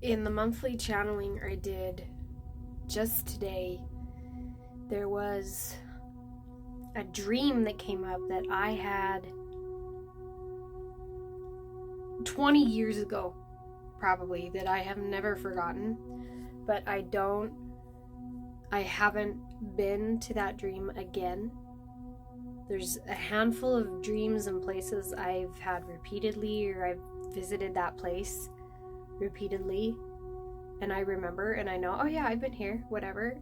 In the monthly channeling I did just today, there was a dream that came up that I had 20 years ago, probably, that I have never forgotten, but I haven't been to that dream again. There's a handful of dreams and places I've had repeatedly, or I've visited that place repeatedly, and I remember and I know, oh yeah, I've been here, whatever.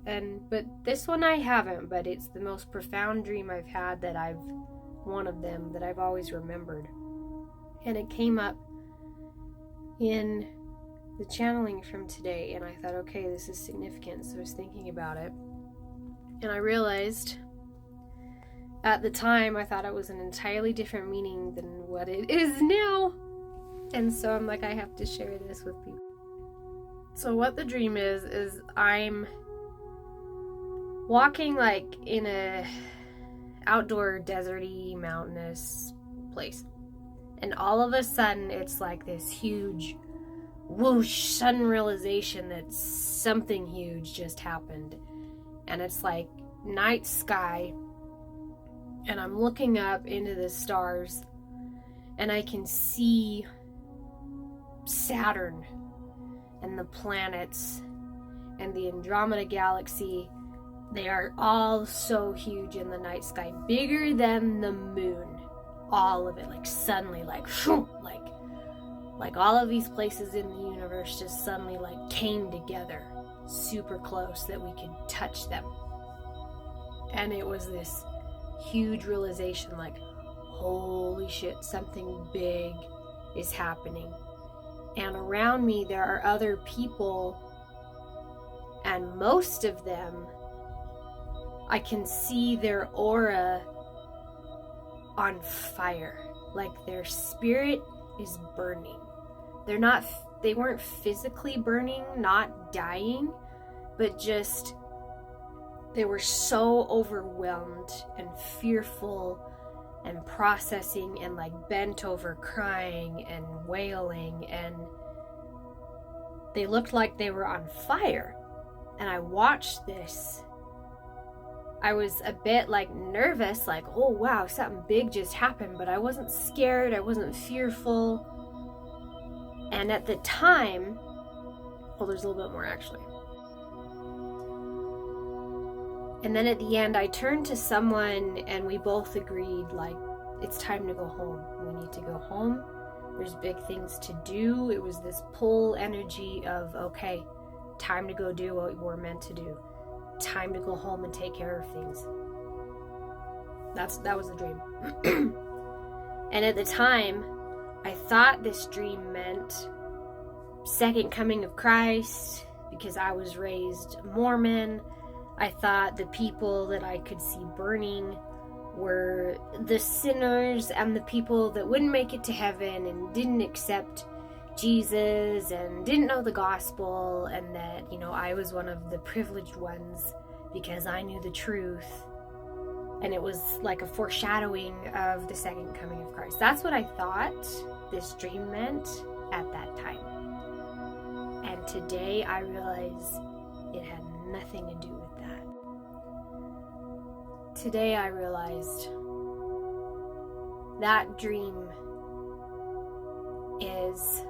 But this one I haven't, but it's the most profound dream I've had, one of them that I've always remembered. And it came up in the channeling from today, and I thought, okay, this is significant. So I was thinking about it, and I realized at the time I thought it was an entirely different meaning than what it is now. And so I'm like, I have to share this with people. So what the dream is I'm walking like in a outdoor deserty mountainous place, and all of a sudden it's like this huge whoosh, sudden realization that something huge just happened. And it's like night sky, and I'm looking up into the stars, and I can see Saturn and the planets and the Andromeda galaxy. They are all so huge in the night sky, bigger than the moon. All of it, like suddenly, like all of these places in the universe just suddenly like came together super close that we could touch them. And it was this huge realization, like, holy shit, something big is happening. And around me there are other people, and most of them, I can see their aura on fire. Like their spirit is burning. They weren't physically burning, not dying, but just they were so overwhelmed and fearful and processing and like bent over crying and wailing, and they looked like they were on fire. And I watched this. I was a bit like nervous, like, oh wow, something big just happened, but I wasn't scared, I wasn't fearful. And at the time, well, there's a little bit more actually. And then at the end, I turned to someone and we both agreed, like, it's time to go home. We need to go home. There's big things to do. It was this pull energy of, okay, time to go do what we're meant to do. Time to go home and take care of things. That was the dream. And at the time, I thought this dream meant second coming of Christ, because I was raised Mormon. I thought the people that I could see burning were the sinners and the people that wouldn't make it to heaven and didn't accept Jesus and didn't know the gospel, and that, I was one of the privileged ones because I knew the truth. And it was like a foreshadowing of the second coming of Christ. That's what I thought this dream meant at that time. And today I realize it had nothing to do with that. Today I realized that dream is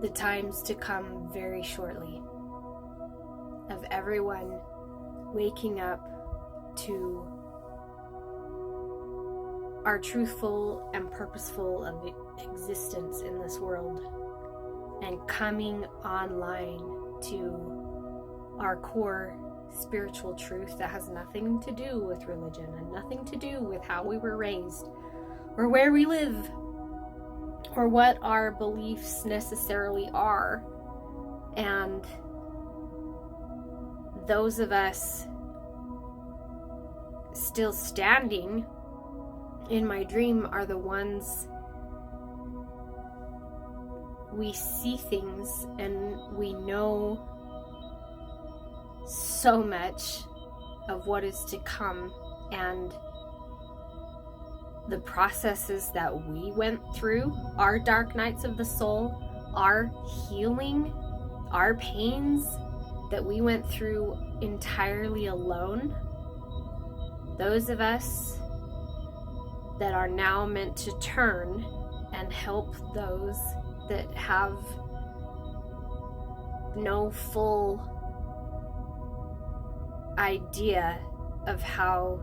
the times to come very shortly of everyone waking up to our truthful and purposeful of existence in this world, and coming online to our core spiritual truth that has nothing to do with religion and nothing to do with how we were raised or where we live or what our beliefs necessarily are. And those of us still standing in my dream are the ones, we see things and we know so much of what is to come, and the processes that we went through, our dark nights of the soul, our healing, our pains that we went through entirely alone, those of us that are now meant to turn and help those that have no full idea of how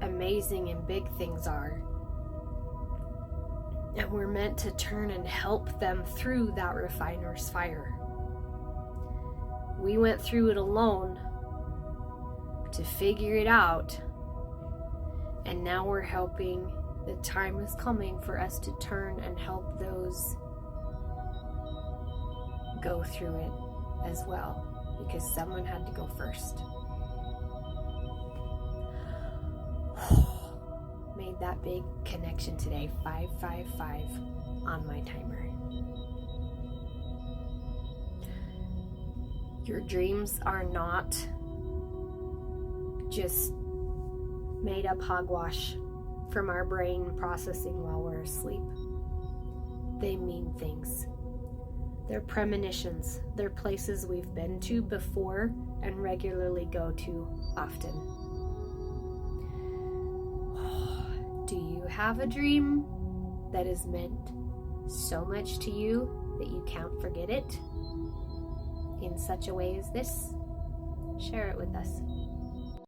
amazing and big things are. And we're meant to turn and help them through that refiner's fire. We went through it alone to figure it out. And now we're helping. The time is coming for us to turn and help those go through it as well. Because someone had to go first. Made that big connection today. 555 on my timer. Your dreams are not just made up hogwash from our brain processing while we're asleep. They mean things. They're premonitions. They're places we've been to before and regularly go to often. Do you have a dream that has meant so much to you that you can't forget it in such a way as this? Share it with us.